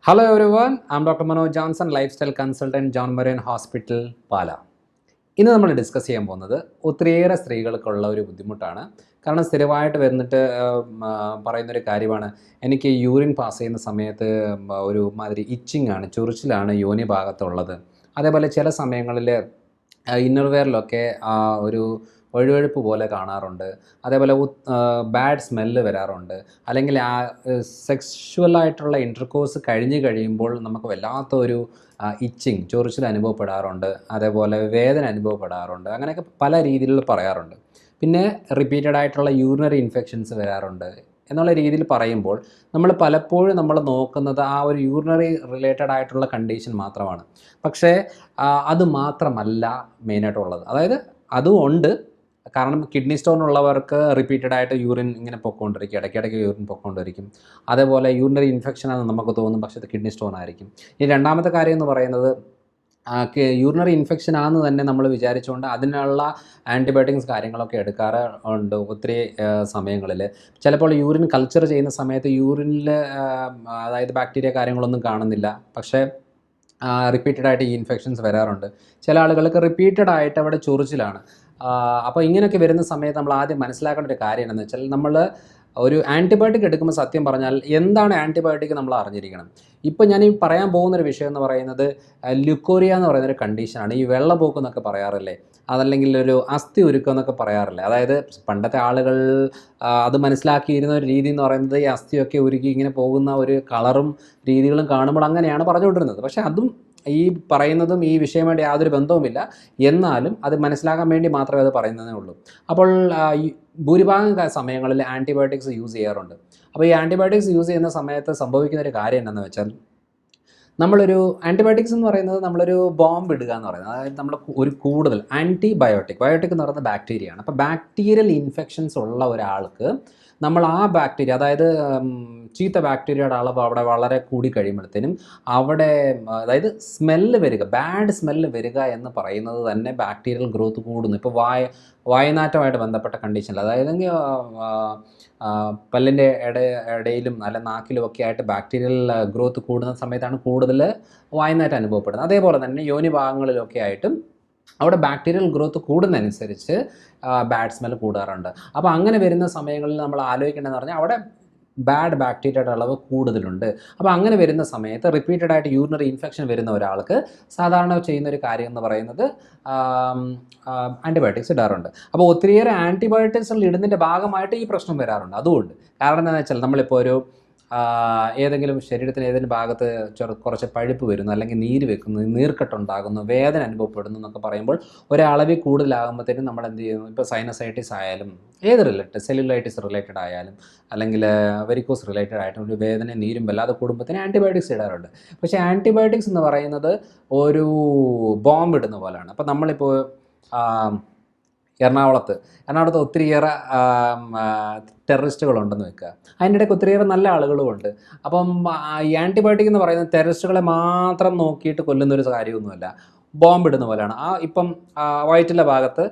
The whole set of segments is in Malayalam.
Hello everyone, I'm Dr. Manoj Johnson, lifestyle consultant, John Marion Hospital, പാല. ഇന്ന് നമ്മൾ ഡിസ്കസ് ചെയ്യാൻ പോകുന്നത് ഒത്തിരിയേറെ സ്ത്രീകൾക്കുള്ള ഒരു ബുദ്ധിമുട്ടാണ്. കാരണം സ്ഥിരമായിട്ട് വന്നിട്ട് പറയുന്നൊരു കാര്യമാണ്, എനിക്ക് യൂറിൻ പാസ് ചെയ്യുന്ന സമയത്ത് ഒരു മാതിരി ഇച്ചിങ് ആണ്, ചൊറിച്ചിലാണ് യോനി ഭാഗത്തുള്ളത്. അതേപോലെ ചില സമയങ്ങളിൽ ഇന്നർവെയറിലൊക്കെ ഒരു വഴുവഴുപ്പ് പോലെ കാണാറുണ്ട്. അതേപോലെ ബാഡ് സ്മെല്ല് വരാറുണ്ട്. അല്ലെങ്കിൽ ആ സെക്ഷ്വലായിട്ടുള്ള ഇൻ്റർകോഴ്സ് കഴിഞ്ഞ് കഴിയുമ്പോൾ നമുക്ക് വല്ലാത്തൊരു ഇച്ചിങ്, ചൊറിച്ചിൽ അനുഭവപ്പെടാറുണ്ട്. അതേപോലെ വേദന അനുഭവപ്പെടാറുണ്ട്. അങ്ങനെയൊക്കെ പല രീതിയിൽ പറയാറുണ്ട്. പിന്നെ റിപ്പീറ്റഡ് ആയിട്ടുള്ള യൂറിനറി ഇൻഫെക്ഷൻസ് വരാറുണ്ട് എന്നുള്ള രീതിയിൽ പറയുമ്പോൾ നമ്മൾ പലപ്പോഴും നമ്മൾ നോക്കുന്നത് ആ ഒരു യൂറിനറി റിലേറ്റഡ് ആയിട്ടുള്ള കണ്ടീഷൻ മാത്രമാണ്. പക്ഷേ അത് മാത്രമല്ല മെയിനായിട്ടുള്ളത്. അതായത് അതും ഉണ്ട്. കാരണം കിഡ്നി സ്റ്റോൺ ഉള്ളവർക്ക് റിപ്പീറ്റഡ് ആയിട്ട് യൂറിൻ ഇങ്ങനെ പൊയ്ക്കൊണ്ടിരിക്കും, ഇടയ്ക്കിടയ്ക്ക് യൂറിൻ പൊയ്ക്കൊണ്ടിരിക്കും. അതേപോലെ യൂറിനറി ഇൻഫെക്ഷനാണെന്ന് നമുക്ക് തോന്നും, പക്ഷേ അത് കിഡ്നി സ്റ്റോൺ ആയിരിക്കും. ഈ രണ്ടാമത്തെ കാര്യം എന്ന് പറയുന്നത്, യൂറിനറി ഇൻഫെക്ഷൻ ആണെന്ന് തന്നെ നമ്മൾ വിചാരിച്ചുകൊണ്ട് അതിനുള്ള ആൻറ്റിബയോട്ടിക്സ് കാര്യങ്ങളൊക്കെ എടുക്കാറ് ഉണ്ട് ഒത്തിരി സമയങ്ങളിൽ. ചിലപ്പോൾ യൂറിൻ കൾച്ചർ ചെയ്യുന്ന സമയത്ത് യൂറിനിൽ അതായത് ബാക്ടീരിയ കാര്യങ്ങളൊന്നും കാണുന്നില്ല, പക്ഷേ റിപ്പീറ്റഡ് ആയിട്ട് ഈ ഇൻഫെക്ഷൻസ് വരാറുണ്ട്. ചില ആളുകൾക്ക് റിപ്പീറ്റഡ് ആയിട്ട് അവിടെ ചൊറിച്ചിലാണ്. അപ്പോൾ ഇങ്ങനെയൊക്കെ വരുന്ന സമയത്ത് നമ്മൾ ആദ്യം മനസ്സിലാക്കേണ്ട ഒരു കാര്യം എന്താണെന്ന് വെച്ചാൽ, നമ്മൾ ഒരു ആൻറ്റിബയോട്ടിക് എടുക്കുമ്പോൾ സത്യം പറഞ്ഞാൽ എന്താണ് ആൻറ്റിബയോട്ടിക് നമ്മൾ അറിഞ്ഞിരിക്കണം. ഇപ്പോൾ ഞാൻ ഈ പറയാൻ പോകുന്നൊരു വിഷയം എന്ന് പറയുന്നത് ല്യൂക്കോറിയ എന്ന് പറയുന്നൊരു കണ്ടീഷനാണ്. ഈ വെള്ളപ്പോക്ക് എന്നൊക്കെ പറയാറില്ലേ, അതല്ലെങ്കിൽ ഒരു അസ്ഥി ഉരുക്കം എന്നൊക്കെ പറയാറില്ലേ. അതായത് പണ്ടത്തെ ആളുകൾ അത് മനസ്സിലാക്കിയിരുന്ന ഒരു രീതി എന്ന് പറയുന്നത് ഈ അസ്ഥിയൊക്കെ ഉരുക്കി ഇങ്ങനെ പോകുന്ന ഒരു കളറും രീതികളും കാണുമ്പോൾ അങ്ങനെയാണ് പറഞ്ഞുകൊണ്ടിരുന്നത്. പക്ഷേ അതും ഈ പറയുന്നതും ഈ വിഷയമായിട്ട് യാതൊരു ബന്ധവുമില്ല. എന്നാലും അത് മനസ്സിലാക്കാൻ വേണ്ടി മാത്രമേ അത് പറയുന്നതേ ഉള്ളൂ. അപ്പോൾ ഭൂരിഭാഗം സമയങ്ങളിൽ ആൻറ്റിബയോട്ടിക്സ് യൂസ് ചെയ്യാറുണ്ട്. അപ്പോൾ ഈ ആൻറ്റിബയോട്ടിക്സ് യൂസ് ചെയ്യുന്ന സമയത്ത് സംഭവിക്കുന്ന ഒരു കാര്യം എന്താണെന്ന് വെച്ചാൽ, നമ്മളൊരു ആൻറ്റിബയോട്ടിക്സ് എന്ന് പറയുന്നത് നമ്മളൊരു ബോംബ് ഇടുക എന്ന് പറയുന്നത്. അതായത് നമ്മൾ ഒരു കൂടുതൽ ബയോട്ടിക് എന്ന് പറയുന്നത് ബാക്ടീരിയയാണ്. അപ്പോൾ ബാക്ടീരിയൽ ഇൻഫെക്ഷൻസ് ഉള്ള ഒരാൾക്ക് നമ്മൾ ആ ബാക്ടീരിയ, അതായത് ചീത്ത ബാക്ടീരിയയുടെ അളവ് അവിടെ വളരെ കൂടി കഴിയുമ്പോഴത്തേനും അവിടെ അതായത് സ്മെല്ല് വരിക, ബാഡ് സ്മെല്ല് വരിക എന്ന് പറയുന്നത് തന്നെ ബാക്ടീരിയൽ ഗ്രോത്ത് കൂടുന്നു. ഇപ്പോൾ വായനാറ്റമായിട്ട് ബന്ധപ്പെട്ട കണ്ടീഷനിൽ, അതായത് പല്ലിൻ്റെ ഇടയിലും നല്ല നാക്കിലും ഒക്കെ ആയിട്ട് ബാക്ടീരിയൽ ഗ്രോത്ത് കൂടുന്ന സമയത്താണ് കൂടുതൽ വായനാറ്റം അനുഭവപ്പെടുന്നത്. അതേപോലെ തന്നെ യോനി ഭാഗങ്ങളിലൊക്കെ ആയിട്ടും അവിടെ ബാക്ടീരിയൽ ഗ്രോത്ത് കൂടുന്നതനുസരിച്ച് ബാഡ് സ്മെൽ കൂടാറുണ്ട്. അപ്പോൾ അങ്ങനെ വരുന്ന സമയങ്ങളിൽ നമ്മൾ ആലോചിക്കേണ്ടതെന്ന് പറഞ്ഞാൽ അവിടെ ബാഡ് ബാക്ടീരിയയുടെ അളവ് കൂടുതലുണ്ട്. അപ്പോൾ അങ്ങനെ വരുന്ന സമയത്ത് റിപ്പീറ്റഡ് ആയിട്ട് യൂറിനറി ഇൻഫെക്ഷൻ വരുന്ന ഒരാൾക്ക് സാധാരണ ചെയ്യുന്നൊരു കാര്യം എന്ന് പറയുന്നത് ആൻറ്റിബയോട്ടിക്സ് ഇടാറുണ്ട്. അപ്പോൾ ഒത്തിരിയേറെ ആൻറ്റിബയോട്ടിക്സ് ഇടുന്നതിൻ്റെ ഭാഗമായിട്ട് ഈ പ്രശ്നം വരാറുണ്ട്. അതുകൊണ്ട് കാരണം എന്താണെന്ന് വെച്ചാൽ, നമ്മളിപ്പോൾ ഒരു ഏതെങ്കിലും ശരീരത്തിന് ഏതെങ്കിലും ഭാഗത്ത് കുറച്ച് പഴുപ്പ് വരുന്നു, അല്ലെങ്കിൽ നീര് വെക്കുന്നു, നീർക്കെട്ടുണ്ടാകുന്നു, വേദന അനുഭവപ്പെടുന്നു എന്നൊക്കെ പറയുമ്പോൾ ഒരളവിൽ കൂടുതലാകുമ്പോഴത്തേനും നമ്മൾ എന്ത് ചെയ്യുന്നു, ഇപ്പോൾ സൈനസൈറ്റിസ് ആയാലും ഏത് സെല്ലുലൈറ്റിസ് റിലേറ്റഡ് ആയാലും അല്ലെങ്കിൽ വെരിക്കോസ് റിലേറ്റഡ് ആയിട്ടും ഒരു വേദന നീരും വല്ലാതെ കൂടുമ്പോഴത്തേനും ആൻറ്റിബയോട്ടിക്സ് ഇടാറുണ്ട്. പക്ഷേ ആൻറ്റിബയോട്ടിക്സ് എന്ന് പറയുന്നത് ഒരു ബോംബ് ഇടുന്ന പോലെയാണ്. അപ്പോൾ നമ്മളിപ്പോൾ എറണാകുളത്ത് ഒത്തിരിയേറെ ടെററിസ്റ്റുകളുണ്ടെന്ന് വെക്കുക. അതിൻ്റെ ഇടയ്ക്ക് ഒത്തിരിയേറെ നല്ല ആളുകളുമുണ്ട്. അപ്പം ഈ ആൻറ്റിബയോട്ടിക് എന്ന് പറയുന്നത് ടെററിസ്റ്റുകളെ മാത്രം നോക്കിയിട്ട് കൊല്ലുന്നൊരു കാര്യമൊന്നുമല്ല, ബോംബ് ഇടുന്ന പോലെയാണ്. ഇപ്പം വയറ്റിലെ ഭാഗത്ത്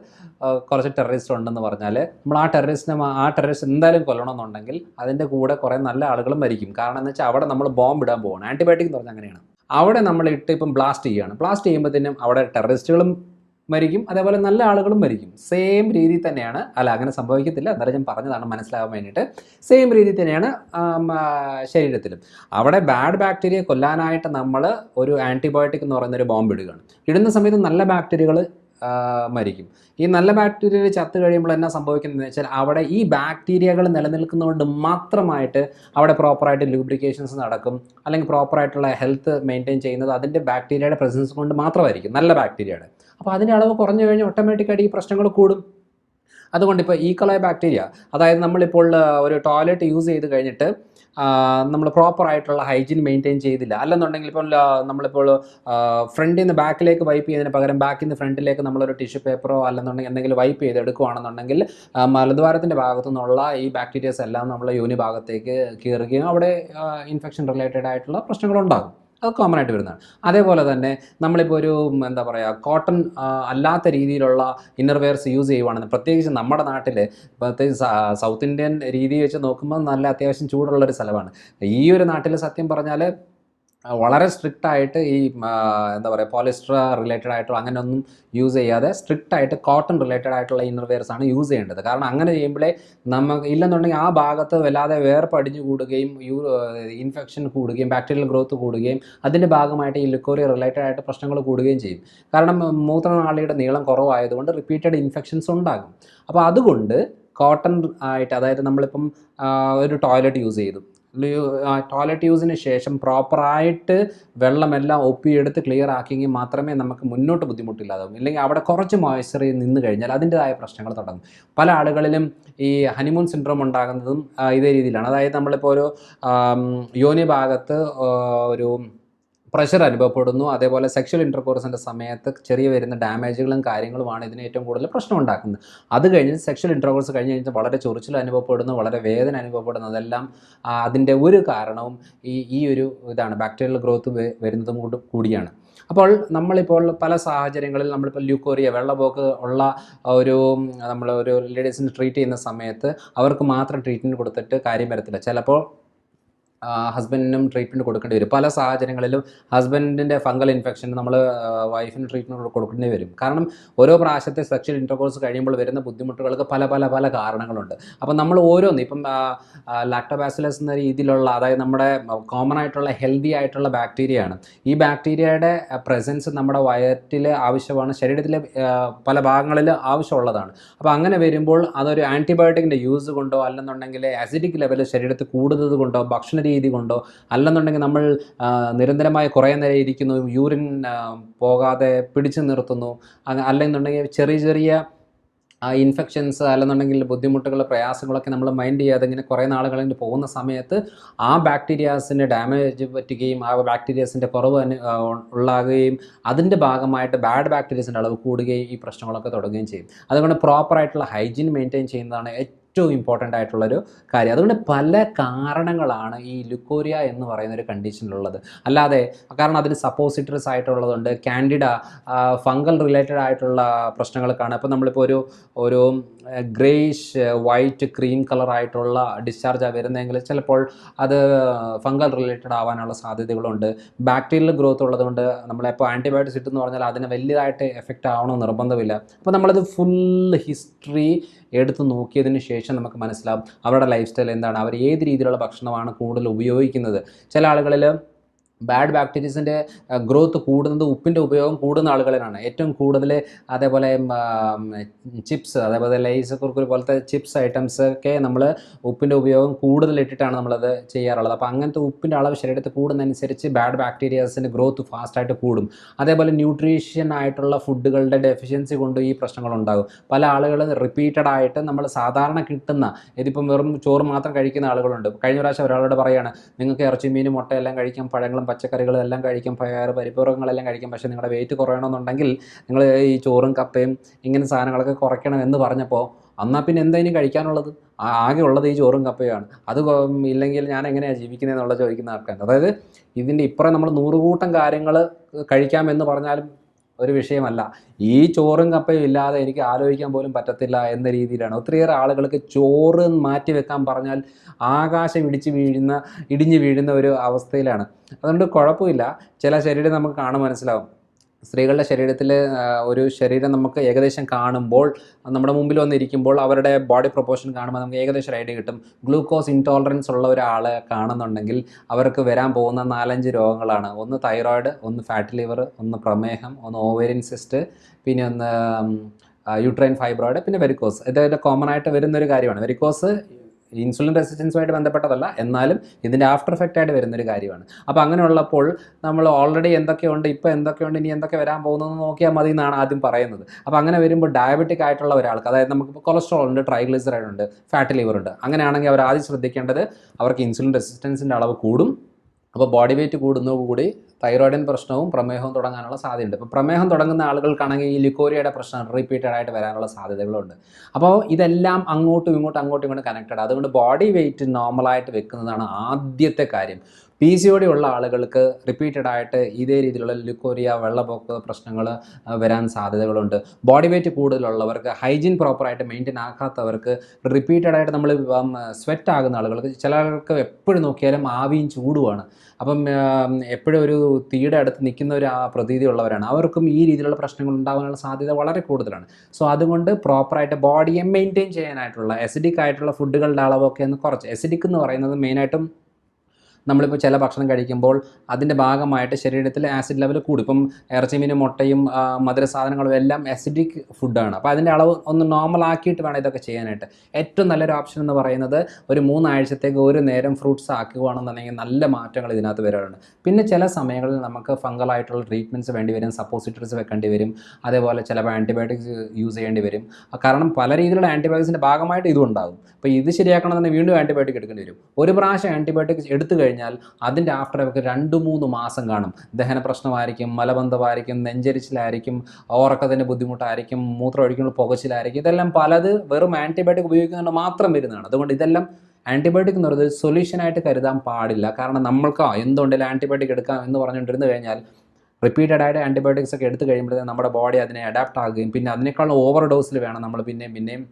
കുറച്ച് ടെററിസ്റ്റ് ഉണ്ടെന്ന് പറഞ്ഞാൽ നമ്മൾ ആ ടെററിസ്റ്റ് എന്തായാലും കൊല്ലണമെന്നുണ്ടെങ്കിൽ അതിൻ്റെ കൂടെ കുറേ നല്ല ആളുകളും മരിക്കും. കാരണം എന്ന് വെച്ചാൽ അവിടെ നമ്മൾ ബോംബ് ഇടാൻ പോകണം. ആൻറ്റിബയോട്ടിക് എന്ന് പറഞ്ഞാൽ അങ്ങനെയാണ്. അവിടെ നമ്മൾ ഇപ്പം ബ്ലാസ്റ്റ് ചെയ്യുമ്പോഴത്തേനും അവിടെ ടെററിസ്റ്റുകളും മരിക്കും, അതേപോലെ നല്ല ആളുകളും മരിക്കും. സെയിം രീതിയിൽ തന്നെയാണ്, അങ്ങനെ സംഭവിക്കത്തില്ല, എന്നാലും ഞാൻ പറഞ്ഞതാണ് മനസ്സിലാകാൻ വേണ്ടിയിട്ട്. സെയിം രീതിയിൽ തന്നെയാണ് ശരീരത്തിലും. അവിടെ ബാഡ് ബാക്ടീരിയ കൊല്ലാനായിട്ട് നമ്മൾ ഒരു ആൻറ്റിബയോട്ടിക് എന്ന് പറയുന്നൊരു ബോംബ് ഇടുകയാണ്. ഇടുന്ന സമയത്ത് നല്ല ബാക്ടീരിയകൾ മരിക്കും. ഈ നല്ല ബാക്ടീരിയകൾ ചത്തു കഴിയുമ്പോൾ എന്നാ സംഭവിക്കുന്നതെന്ന് വെച്ചാൽ, അവിടെ ഈ ബാക്ടീരിയകൾ നിലനിൽക്കുന്നതുകൊണ്ട് മാത്രമായിട്ട് അവിടെ പ്രോപ്പറായിട്ട് ലൂബ്രിക്കേഷൻസ് നടക്കും, അല്ലെങ്കിൽ പ്രോപ്പറായിട്ടുള്ള ഹെൽത്ത് മെയിൻറ്റെയിൻ ചെയ്യുന്നത് അതിൻ്റെ ബാക്ടീരിയയുടെ പ്രസൻസ് കൊണ്ട് മാത്രമായിരിക്കും, നല്ല ബാക്ടീരിയയുടെ. അപ്പോൾ അതിൻ്റെ അളവ് കുറഞ്ഞു കഴിഞ്ഞാൽ ഓട്ടോമാറ്റിക്കായിട്ട് ഈ പ്രശ്നങ്ങൾ കൂടും. അതുകൊണ്ട് ഇപ്പോൾ ഈക്കോളൈ ബാക്ടീരിയ, അതായത് നമ്മളിപ്പോൾ ഒരു ടോയ്ലറ്റ് യൂസ് ചെയ്ത് കഴിഞ്ഞിട്ട് നമ്മൾ പ്രോപ്പറായിട്ടുള്ള ഹൈജീൻ മെയിൻറ്റെയിൻ ചെയ്തില്ല, അല്ലെന്നുണ്ടെങ്കിൽ ഇപ്പോൾ നമ്മളിപ്പോൾ ഫ്രണ്ടിൽ നിന്ന് ബാക്കിലേക്ക് വൈപ്പ് ചെയ്യുന്നതിന് പകരം ബാക്കിൽ നിന്ന് ഫ്രണ്ടിലേക്ക് നമ്മളൊരു ടിഷ്യൂ പേപ്പറോ അല്ലെന്നുണ്ടെങ്കിൽ എന്തെങ്കിലും വൈപ്പ് ചെയ്ത് എടുക്കുകയാണെന്നുണ്ടെങ്കിൽ മലദ്വാരത്തിൻ്റെ ഭാഗത്തു നിന്നുള്ള ഈ ബാക്ടീരിയസ് എല്ലാം നമ്മൾ യോനി ഭാഗത്തേക്ക് കയറുകയും അവിടെ ഇൻഫെക്ഷൻ റിലേറ്റഡ് ആയിട്ടുള്ള പ്രശ്നങ്ങളുണ്ടാകും. അത് കോമൺ ആയിട്ട് വരുന്നതാണ്. അതേപോലെ തന്നെ നമ്മളിപ്പോൾ ഒരു കോട്ടൺ അല്ലാത്ത രീതിയിലുള്ള ഇന്നർവെയർസ് യൂസ് ചെയ്യുവാണെന്ന്, പ്രത്യേകിച്ച് നമ്മുടെ നാട്ടിൽ, പ്രത്യേകിച്ച് സൗത്ത് ഇന്ത്യൻ രീതി വെച്ച് നോക്കുമ്പോൾ നല്ല അത്യാവശ്യം ചൂടുള്ളൊരു സ്ഥലമാണ്. ഈ ഒരു നാട്ടിൽ സത്യം പറഞ്ഞാൽ വളരെ സ്ട്രിക്റ്റ് ആയിട്ട് ഈ എന്താ പറയുക പോളിസ്റ്റർ റിലേറ്റഡ് ആയിട്ടുള്ള അങ്ങനെയൊന്നും യൂസ് ചെയ്യാതെ സ്ട്രിക്റ്റ് ആയിട്ട് കോട്ടൺ റിലേറ്റഡ് ആയിട്ടുള്ള ഇന്നർവെയർസ് ആണ് യൂസ് ചെയ്യേണ്ടത്. കാരണം അങ്ങനെ ചെയ്യുമ്പോഴേ നമുക്ക് ഇല്ലെന്നുണ്ടെങ്കിൽ ആ ഭാഗത്ത് വല്ലാതെ വേർപടിഞ്ഞു കൂടുകയും ഇൻഫെക്ഷൻ കൂടുകയും ബാക്ടീരിയൽ ഗ്രോത്ത് കൂടുകയും അതിൻ്റെ ഭാഗമായിട്ട് ഈ ലുക്കോറിയ റിലേറ്റഡ് ആയിട്ട് പ്രശ്നങ്ങൾ കൂടുകയും ചെയ്യും. കാരണം മൂത്രനാളിയുടെ നീളം കുറവായതുകൊണ്ട് റിപ്പീറ്റഡ് ഇൻഫെക്ഷൻസ് ഉണ്ടാകും. അപ്പോൾ അതുകൊണ്ട് കോട്ടൺ ആയിട്ട്, അതായത് നമ്മളിപ്പം ഒരു ടോയ്ലറ്റ് യൂസ് ചെയ്തു, ടോയ്ലറ്റ് യൂസിന് ശേഷം പ്രോപ്പറായിട്ട് വെള്ളമെല്ലാം ഒപ്പിയെടുത്ത് ക്ലിയർ ആക്കിയെങ്കിൽ മാത്രമേ നമുക്ക് മുന്നോട്ട് ബുദ്ധിമുട്ടില്ലാതാവും. ഇല്ലെങ്കിൽ അവിടെ കുറച്ച് മോയ്സ്ചർ നിന്ന് കഴിഞ്ഞാൽ അതിൻ്റെതായ പ്രശ്നങ്ങൾ തുടങ്ങും. പല ആളുകളിലും ഈ ഹണിമൂൺ സിൻഡ്രോം ഉണ്ടാകുന്നതും ഇതേ രീതിയിലാണ്. അതായത് നമ്മളിപ്പോൾ ഒരു യോനി ഭാഗത്ത് ഒരു പ്രഷർ അനുഭവപ്പെടുന്നു, അതേപോലെ സെക്ഷൽ ഇൻ്റർകോഴ്സിൻ്റെ സമയത്ത് ചെറിയ വരുന്ന ഡാമേജുകളും കാര്യങ്ങളുമാണ് ഇതിന് ഏറ്റവും കൂടുതൽ പ്രശ്നം ഉണ്ടാക്കുന്നത്. അത് കഴിഞ്ഞ് സെക്ഷൽ ഇൻ്റർകോഴ്സ് കഴിഞ്ഞ് കഴിഞ്ഞാൽ വളരെ ചൊറിച്ചിൽ അനുഭവപ്പെടുന്നു, വളരെ വേദന അനുഭവപ്പെടുന്നു. അതെല്ലാം അതിൻ്റെ ഒരു കാരണവും ഈ ഒരു ഇതാണ്, ബാക്ടീരിയൽ ഗ്രോത്ത് വരുന്നതും കൂടിയാണ്. അപ്പോൾ നമ്മളിപ്പോൾ പല സാഹചര്യങ്ങളിൽ നമ്മളിപ്പോൾ ല്യൂക്കോറിയ വെള്ളപ്പോക്ക് ഉള്ള നമ്മൾ ഒരു ലേഡീസിന് ട്രീറ്റ് ചെയ്യുന്ന സമയത്ത് അവർക്ക് മാത്രം ട്രീറ്റ്മെൻറ്റ് കൊടുത്തിട്ട് കാര്യം വരത്തില്ല. ചിലപ്പോൾ ഹസ്ബൻഡിനും ട്രീറ്റ്മെൻറ്റ് കൊടുക്കേണ്ടി വരും. പല സാഹചര്യങ്ങളിലും ഹസ്ബൻഡിൻ്റെ ഫംഗൽ ഇൻഫെക്ഷൻ നമ്മൾ വൈഫിന് ട്രീറ്റ്മെൻറ്റ് കൊടുക്കേണ്ടി വരും. കാരണം ഓരോ പ്രാവശ്യത്തെ സെക്ഷൽ ഇൻ്റർകോഴ്സ് കഴിയുമ്പോൾ വരുന്ന ബുദ്ധിമുട്ടുകൾക്ക് പല കാരണങ്ങളുണ്ട്. അപ്പം നമ്മൾ ഓരോന്ന് ഇപ്പം ലാക്ടോബാസിലസ് എന്ന രീതിയിലുള്ള, അതായത് നമ്മുടെ കോമൺ ആയിട്ടുള്ള ഹെൽത്തി ആയിട്ടുള്ള ബാക്ടീരിയയാണ്. ഈ ബാക്ടീരിയയുടെ പ്രസൻസ് നമ്മുടെ വയറ്റിൽ ആവശ്യമാണ്, ശരീരത്തിലെ പല ഭാഗങ്ങളിൽ ആവശ്യമുള്ളതാണ്. അപ്പോൾ അങ്ങനെ വരുമ്പോൾ അതൊരു ആൻറ്റിബയോട്ടിക്കിൻ്റെ യൂസ് കൊണ്ടോ അല്ലെന്നുണ്ടെങ്കിൽ ആസിഡിക് ലെവൽ ശരീരത്തിൽ കൂടുന്നത് കൊണ്ടോ ഭക്ഷണ രീതി കൊണ്ടോ അല്ലെന്നുണ്ടെങ്കിൽ നമ്മൾ നിരന്തരമായി കുറേ നേരം ഇരിക്കുന്നു, യൂറിൻ പോകാതെ പിടിച്ചു നിർത്തുന്നു, അല്ലെന്നുണ്ടെങ്കിൽ ചെറിയ ഇൻഫെക്ഷൻസ് അല്ലെന്നുണ്ടെങ്കിൽ ബുദ്ധിമുട്ടുകൾ പ്രയാസങ്ങളൊക്കെ നമ്മൾ മൈൻഡ് ചെയ്യാതെ ഇങ്ങനെ കുറേ നാളുകളിൽ പോകുന്ന സമയത്ത് ആ ബാക്ടീരിയാസിൻ്റെ ഡാമേജ് പറ്റുകയും ആ ബാക്ടീരിയാസിൻ്റെ കുറവ് ഉണ്ടാകുകയും അതിൻ്റെ ഭാഗമായിട്ട് ബാഡ് ബാക്ടീരിയസിൻ്റെ അളവ് കൂടുകയും ഈ പ്രശ്നങ്ങളൊക്കെ തുടങ്ങുകയും ചെയ്യും. അതുകൊണ്ട് പ്രോപ്പറായിട്ടുള്ള ഹൈജീൻ മെയിൻറ്റെയിൻ ചെയ്യുന്നതാണ് ഏറ്റവും ഇമ്പോർട്ടൻ്റ് ആയിട്ടുള്ളൊരു കാര്യം. അതുകൊണ്ട് പല കാരണങ്ങളാണ് ഈ ലുക്കോറിയ എന്ന് പറയുന്ന ഒരു കണ്ടീഷനിലുള്ളത്. അല്ലാതെ കാരണം അതിന് സപ്പോസിറ്ററീസ് ആയിട്ടുള്ളതുണ്ട്, കാൻഡിഡ, ഫംഗൽ റിലേറ്റഡ് ആയിട്ടുള്ള പ്രശ്നങ്ങൾ കാണാം. അപ്പോൾ നമ്മളിപ്പോൾ ഒരു ഗ്രേയിഷ് വൈറ്റ് ക്രീം കളറായിട്ടുള്ള ഡിസ്ചാർജാണ് വരുന്നതെങ്കിൽ ചിലപ്പോൾ അത് ഫംഗൽ റിലേറ്റഡ് ആവാനുള്ള സാധ്യതകളുണ്ട്. ബാക്ടീരിയൽ ഗ്രോത്ത് ഉള്ളതുകൊണ്ട് നമ്മളെപ്പോൾ ആൻറ്റിബയോട്ടിക്സ് ഇട്ടെന്ന് പറഞ്ഞാൽ അതിന് വലിയതായിട്ട് എഫക്റ്റ് ആവണമെന്ന് നിർബന്ധമില്ല. അപ്പോൾ നമ്മളത് ഫുൾ ഹിസ്റ്ററി എടുത്ത് നോക്കിയതിന് ശേഷം നമുക്ക് മനസ്സിലാവും അവരുടെ ലൈഫ് സ്റ്റൈൽ എന്താണ്, അവർ ഏത് രീതിയിലുള്ള ഭക്ഷണമാണ് കൂടുതൽ ഉപയോഗിക്കുന്നത്. ചില ആളുകളിൽ ബാഡ് ബാക്ടീരിയസിൻ്റെ ഗ്രോത്ത് കൂടുന്നത് ഉപ്പിൻ്റെ ഉപയോഗം കൂടുന്ന ആളുകളിലാണ് ഏറ്റവും കൂടുതൽ. അതേപോലെ ചിപ്സ്, അതേപോലെ ലൈസ് കുർക്കുരു പോലത്തെ ചിപ്സ് ഐറ്റംസ് ഒക്കെ നമ്മൾ ഉപ്പിൻ്റെ ഉപയോഗം കൂടുതൽ ഇട്ടിട്ടാണ് നമ്മളത് ചെയ്യാറുള്ളത്. അപ്പോൾ അങ്ങനത്തെ ഉപ്പിൻ്റെ അളവ് ശരീരത്തിൽ കൂടുന്നതനുസരിച്ച് ബാഡ് ബാക്ടീരിയാസിൻ്റെ ഗ്രോത്ത് ഫാസ്റ്റായിട്ട് കൂടും. അതേപോലെ ന്യൂട്രീഷൻ ആയിട്ടുള്ള ഫുഡുകളുടെ ഡെഫിഷ്യൻസി കൊണ്ട് ഈ പ്രശ്നങ്ങളുണ്ടാകും. പല ആളുകൾ റിപ്പീറ്റഡ് ആയിട്ട് നമ്മൾ സാധാരണ കിട്ടുന്ന, ഇതിപ്പം വെറും ചോറ് മാത്രം കഴിക്കുന്ന ആളുകളുണ്ട്. കഴിഞ്ഞ പ്രാവശ്യം ഒരാളോട് പറയുകയാണ്, നിങ്ങൾക്ക് ഇറച്ചി മീനും മുട്ടയെല്ലാം കഴിക്കാം, പഴങ്ങളും പച്ചക്കറികളും എല്ലാം കഴിക്കും, പരിപ്പുറങ്ങളെല്ലാം കഴിക്കും, പക്ഷേ നിങ്ങളുടെ വെയിറ്റ് കുറയണമെന്നുണ്ടെങ്കിൽ നിങ്ങൾ ഈ ചോറും കപ്പയും ഇങ്ങനെ സാധനങ്ങളൊക്കെ കുറയ്ക്കണം എന്ന് പറഞ്ഞപ്പോൾ എന്നാൽ പിന്നെ എന്താ ഇനി കഴിക്കാനുള്ളത്? ആകെ ഉള്ളത് ഈ ചോറും കപ്പയുമാണ്. അത് ഇല്ലെങ്കിൽ ഞാൻ എങ്ങനെയാണ് ജീവിക്കുന്നതെന്നുള്ള ചോദിക്കുന്ന ആൾക്കാരുണ്ട്. അതായത് ഇതിൻ്റെ ഇപ്പുറം നമ്മൾ 100 കൂട്ടം കാര്യങ്ങൾ കഴിക്കാമെന്ന് പറഞ്ഞാലും ഒരു വിഷയമല്ല, ഈ ചോറും കപ്പയും ഇല്ലാതെ എനിക്ക് ആലോചിക്കാൻ പോലും പറ്റത്തില്ല എന്ന രീതിയിലാണ്. ഒത്തിരിയേറെ ആളുകൾക്ക് ചോറ് മാറ്റി വെക്കാൻ പറഞ്ഞാൽ ആകാശം ഇടിഞ്ഞു വീഴുന്ന ഒരു അവസ്ഥയിലാണ്. അതുകൊണ്ട് കുഴപ്പമില്ല, ചില ശരീരം നമുക്ക് കാണാൻ മനസ്സിലാവും. സ്ത്രീകളുടെ ശരീരത്തിൽ ഒരു ശരീരം നമുക്ക് ഏകദേശം കാണുമ്പോൾ, നമ്മുടെ മുമ്പിൽ വന്നിരിക്കുമ്പോൾ അവരുടെ ബോഡി പ്രൊപ്പോർഷൻ കാണുമ്പോൾ നമുക്ക് ഏകദേശം ഒരു ഐഡിയ കിട്ടും. ഗ്ലൂക്കോസ് ഇൻടോളറൻസ് ഉള്ള ഒരാളെ കാണുന്നുണ്ടെങ്കിൽ അവർക്ക് വരാൻ പോകുന്ന 4-5 രോഗങ്ങളാണ്. ഒന്ന് തൈറോയിഡ്, ഒന്ന് ഫാറ്റ് ലിവർ, ഒന്ന് പ്രമേഹം, ഒന്ന് ഓവേരിയൻ സിസ്റ്റ്, പിന്നെ ഒന്ന് യൂട്രൈൻ ഫൈബ്രോയിഡ്, പിന്നെ വെരിക്കോസ്. ഇതൊക്കെ കോമൺ ആയിട്ട് വരുന്നൊരു കാര്യമാണ്. വെരിക്കോസ് ഇൻസുലിൻ റെസിസ്റ്റൻസുമായിട്ട് ബന്ധപ്പെട്ടതല്ല, എന്നാലും ഇതിൻ്റെ ആഫ്റ്റർ എഫക്റ്റ് ആയിട്ട് വരുന്നൊരു കാര്യമാണ്. അപ്പോൾ അങ്ങനെയുള്ളപ്പോൾ നമ്മൾ ഓൾറെഡി എന്തൊക്കെയുണ്ട്, ഇപ്പോൾ എന്തൊക്കെയുണ്ട്, ഇനി എന്തൊക്കെ വരാൻ പോകുന്നതെന്ന് നോക്കിയാൽ മതി എന്നാണ് ആദ്യം പറയുന്നത്. അപ്പോൾ അങ്ങനെ വരുമ്പോൾ ഡയബറ്റിക് ആയിട്ടുള്ള ഒരാൾക്ക്, അതായത് നമുക്കിപ്പോൾ കൊളസ്ട്രോൾ ഉണ്ട്, ട്രൈഗ്ലിസറൈഡ് ഉണ്ട്, ഫാറ്റ് ലിവർ ഉണ്ട്, അങ്ങനെയാണെങ്കിൽ അവർ ആദ്യം ശ്രദ്ധിക്കേണ്ടത് അവർക്ക് ഇൻസുലിൻ റെസിസ്റ്റൻസിൻ്റെ അളവ് കൂടും. അപ്പോൾ ബോഡി വെയിറ്റ് കൂടുന്നതോടുകൂടി തൈറോയിഡിൻ പ്രശ്നവും പ്രമേഹവും തുടങ്ങാനുള്ള സാധ്യതയുണ്ട്. ഇപ്പോൾ പ്രമേഹം തുടങ്ങുന്ന ആളുകൾക്കാണെങ്കിൽ ഈ ലുക്കോറിയയുടെ പ്രശ്നം റിപ്പീറ്റഡ് ആയിട്ട് വരാനുള്ള സാധ്യതകളുണ്ട്. അപ്പോൾ ഇതെല്ലാം അങ്ങോട്ടും ഇങ്ങോട്ടും കണക്റ്റഡ്. അതുകൊണ്ട് ബോഡി വെയിറ്റ് നോർമലായിട്ട് വെക്കുന്നതാണ് ആദ്യത്തെ കാര്യം. PCOD ഉള്ള ആളുകൾക്ക് റിപ്പീറ്റഡ് ആയിട്ട് ഇതേ രീതിയിലുള്ള ലുക്കോറിയ, വെള്ളപ്പൊക്ക പ്രശ്നങ്ങൾ വരാൻ സാധ്യതകളുണ്ട്. ബോഡി വെയ്റ്റ് കൂടുതലുള്ളവർക്ക്, ഹൈജീൻ പ്രോപ്പറായിട്ട് മെയിൻറ്റെയിൻ ആക്കാത്തവർക്ക്, റിപ്പീറ്റഡ് ആയിട്ട് നമ്മൾ സ്വെറ്റ് ആകുന്ന ആളുകൾക്ക്, ചില ആൾക്ക് എപ്പോഴും നോക്കിയാലും ആവിയും ചൂടുമാണ്. അപ്പം എപ്പോഴും ഒരു തീയുടെ അടുത്ത് നിൽക്കുന്ന ഒരു പ്രതീതി ഉള്ളവരാണ്. അവർക്കും ഈ രീതിയിലുള്ള പ്രശ്നങ്ങൾ ഉണ്ടാകാനുള്ള സാധ്യത വളരെ കൂടുതലാണ്. സോ അതുകൊണ്ട് പ്രോപ്പറായിട്ട് ബോഡിയെ മെയിൻറ്റെയിൻ ചെയ്യാനായിട്ടുള്ള അസിഡിക് ആയിട്ടുള്ള ഫുഡുകളുടെ അളവൊക്കെ ഒന്ന് കുറച്ച്. അസിഡിക് എന്ന് പറയുന്നത് മെയിനായിട്ടും നമ്മളിപ്പോൾ ചില ഭക്ഷണം കഴിക്കുമ്പോൾ അതിൻ്റെ ഭാഗമായിട്ട് ശരീരത്തിൽ ആസിഡ് ലെവൽ കൂടും. ഇപ്പം ഇറച്ചി, മീനും, മുട്ടയും മധുര സാധനങ്ങളും എല്ലാം ആസിഡിക് ഫുഡാണ്. അപ്പോൾ അതിൻ്റെ അളവ് ഒന്ന് നോർമൽ ആക്കിയിട്ട് വേണം ഇതൊക്കെ ചെയ്യാനായിട്ട്. ഏറ്റവും നല്ലൊരു ഓപ്ഷൻ എന്ന് പറയുന്നത് ഒരു 3 ആഴ്ചത്തേക്ക് ഒരു നേരം ഫ്രൂട്ട്സ് ആക്കുകയാണെന്നുണ്ടെങ്കിൽ നല്ല മാറ്റങ്ങൾ ഇതിനകത്ത് വരാറുണ്ട്. പിന്നെ ചില സമയങ്ങളിൽ നമുക്ക് ഫംഗലായിട്ടുള്ള ട്രീറ്റ്മെൻറ്റ്സ് വേണ്ടി വരും, സപ്പോസിറ്ററീസ് വെക്കേണ്ടി വരും, അതേപോലെ ചിലപ്പോൾ ആൻറ്റിബയോട്ടിക്സ് യൂസ് ചെയ്യേണ്ടി വരും. കാരണം പല രീതിയിലുള്ള ആൻറ്റിബയോട്ടിക്സിൻ്റെ ഭാഗമായിട്ട് ഇതും ഉണ്ടാകും. അപ്പോൾ ഇത് ശരിയാക്കണമെന്നുണ്ടെങ്കിൽ വീണ്ടും ആൻറ്റിബയോട്ടിക് എടുക്കേണ്ടി വരും. ഒരു പ്രാവശ്യം ആൻറ്റിബയോട്ടിക്സ് എടുത്തു കഴിഞ്ഞാൽ അതിൻ്റെ ആഫ്റ്റർ എഫക്റ്റ് 2-3 മാസം കാണും. ദഹന പ്രശ്നമായിരിക്കും, മലബന്ധമായിരിക്കും, നെഞ്ചരിച്ചിലായിരിക്കും, ഉറക്കത്തിൻ്റെ ബുദ്ധിമുട്ടായിരിക്കും, മൂത്രം ഒഴിക്കുമ്പോൾ പുകച്ചിലായിരിക്കും. ഇതെല്ലാം പലത് വെറും ആൻറ്റിബയോട്ടിക് ഉപയോഗിക്കുന്നതുകൊണ്ട് മാത്രം വരുന്നതാണ്. അതുകൊണ്ട് ഇതെല്ലാം ആൻറ്റിബയോട്ടിക് എന്ന് പറയുന്നത് സൊല്യൂഷനായിട്ട് കരുതാൻ പാടില്ല. കാരണം നമ്മൾക്ക് എന്തുകൊണ്ടെങ്കിലും ആൻറ്റിബയോട്ടിക് എടുക്കാം എന്ന് പറഞ്ഞുകൊണ്ടിരുന്നു കഴിഞ്ഞാൽ റിപ്പീറ്റഡ് ആയിട്ട് ആൻറ്റിബയോട്ടിക്സ് ഒക്കെ എടുത്തു കഴിയുമ്പോഴത്തേക്കും നമ്മുടെ ബോഡി അതിനെ അഡാപ്റ്റ് ആകുകയും പിന്നെ അതിനേക്കാളും ഓവർ ഡോസിൽ വേണം നമ്മൾ പിന്നെയും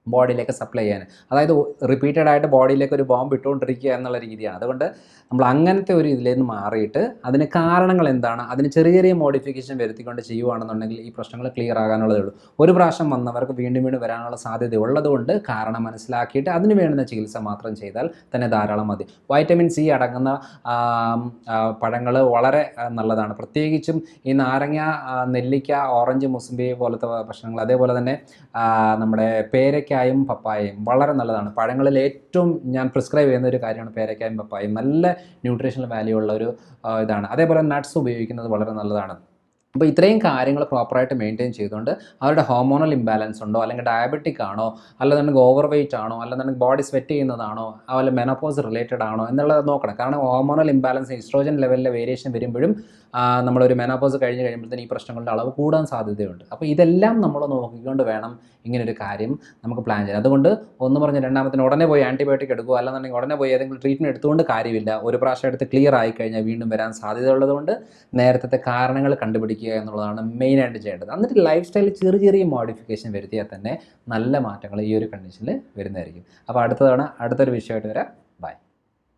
ബോഡിയിലേക്ക് സപ്ലൈ ചെയ്യാൻ. അതായത് റിപ്പീറ്റഡ് ആയിട്ട് ബോഡിയിലേക്ക് ഒരു ബോംബ് ഇട്ടുകൊണ്ടിരിക്കുക എന്നുള്ള രീതിയാണ്. അതുകൊണ്ട് നമ്മൾ അങ്ങനത്തെ ഒരു ഇതിലേക്ക് മാറിയിട്ട് അതിന് കാരണങ്ങൾ എന്താണ്, അതിന് ചെറിയ ചെറിയ മോഡിഫിക്കേഷൻ വരുത്തിക്കൊണ്ട് ചെയ്യുകയാണെന്നുണ്ടെങ്കിൽ ഈ പ്രശ്നങ്ങൾ ക്ലിയർ ആകാനുള്ളതേ ഉള്ളൂ. ഒരു പ്രാവശ്യം വന്നവർക്ക് വീണ്ടും വീണ്ടും വരാനുള്ള സാധ്യത ഉള്ളതുകൊണ്ട് കാരണം മനസ്സിലാക്കിയിട്ട് അതിന് വേണ്ടുന്ന ചികിത്സ മാത്രം ചെയ്താൽ തന്നെ ധാരാളം മതി. വൈറ്റമിൻ സി അടങ്ങുന്ന പഴങ്ങൾ വളരെ നല്ലതാണ്. പ്രത്യേകിച്ചും ഈ നാരങ്ങ, നെല്ലിക്ക, ഓറഞ്ച്, മുസംബി പോലത്തെ ഭക്ഷണങ്ങൾ, അതേപോലെ തന്നെ നമ്മുടെ പേരയ്ക്കായും പപ്പായയും വളരെ നല്ലതാണ്. പഴങ്ങളിൽ ഏറ്റവും ഞാൻ പ്രിസ്ക്രൈബ് ചെയ്യുന്ന ഒരു കാര്യമാണ് പേരയ്ക്കായും പപ്പായയും. നല്ല ന്യൂട്രീഷണൽ വാല്യൂ ഉള്ള ഒരു ഇതാണ്. അതേപോലെ നട്ട്സ് ഉപയോഗിക്കുന്നത് വളരെ നല്ലതാണ്. അപ്പോൾ ഇത്രയും കാര്യങ്ങൾ പ്രോപ്പറായിട്ട് മെയിൻറ്റെയിൻ ചെയ്തുകൊണ്ട് അവരുടെ ഹോർമോണൽ ഇംബാലൻസ് ഉണ്ടോ, അല്ലെങ്കിൽ ഡയബറ്റിക് ആണോ, അല്ലെന്നുണ്ടെങ്കിൽ ഓവർ വെയ്റ്റ് ആണോ, അല്ലെന്നുണ്ടെങ്കിൽ ബോഡി സ്വെറ്റ് ചെയ്യുന്നതാണോ, അതുപോലെ മെനോപോസ് റിലേറ്റഡ് ആണോ എന്നുള്ളത് നോക്കണം. കാരണം ഹോർമോണൽ ഇംബാലൻസ്, ഈസ്ട്രോജൻ ലെവലിലെ വേരിയേഷൻ വരുമ്പോഴും നമ്മളൊരു മെനോപോസ് കഴിഞ്ഞ് കഴിയുമ്പോഴത്തേന് ഈ പ്രശ്നങ്ങളുടെ അളവ് കൂടാൻ സാധ്യതയുണ്ട്. അപ്പോൾ ഇതെല്ലാം നമ്മൾ നോക്കിക്കൊണ്ട് വേണം ഇങ്ങനൊരു കാര്യം നമുക്ക് പ്ലാൻ ചെയ്യാൻ. അതുകൊണ്ട് ഒന്ന് പറഞ്ഞ് രണ്ടാമത്തിന് ഉടനെ പോയി ആൻറ്റിബയോട്ടിക് എടുക്കുക, അല്ലെന്നുണ്ടെങ്കിൽ ഉടനെ പോയി ഏതെങ്കിലും ട്രീറ്റ്മെൻറ്റ് എടുത്തുകൊണ്ട് കാര്യമില്ല. ഒരു പ്രാവശ്യം എടുത്ത് ക്ലിയർ ആയി കഴിഞ്ഞാൽ വീണ്ടും വരാൻ സാധ്യതയുള്ളതുകൊണ്ട് നേരത്തെ കാരണങ്ങൾ കണ്ടുപിടിക്കുക എന്നുള്ളതാണ് മെയിനായിട്ട് ചെയ്യേണ്ടത്. എന്നിട്ട് ലൈഫ് സ്റ്റൈലിൽ ചെറിയ ചെറിയ മോഡിഫിക്കേഷൻ വരുത്തിയാൽ തന്നെ നല്ല മാറ്റങ്ങൾ ഈ ഒരു കണ്ടീഷനിൽ വരുന്നതായിരിക്കും. അപ്പോൾ അടുത്ത തവണ അടുത്തൊരു വിഷയമായിട്ട് വരാം.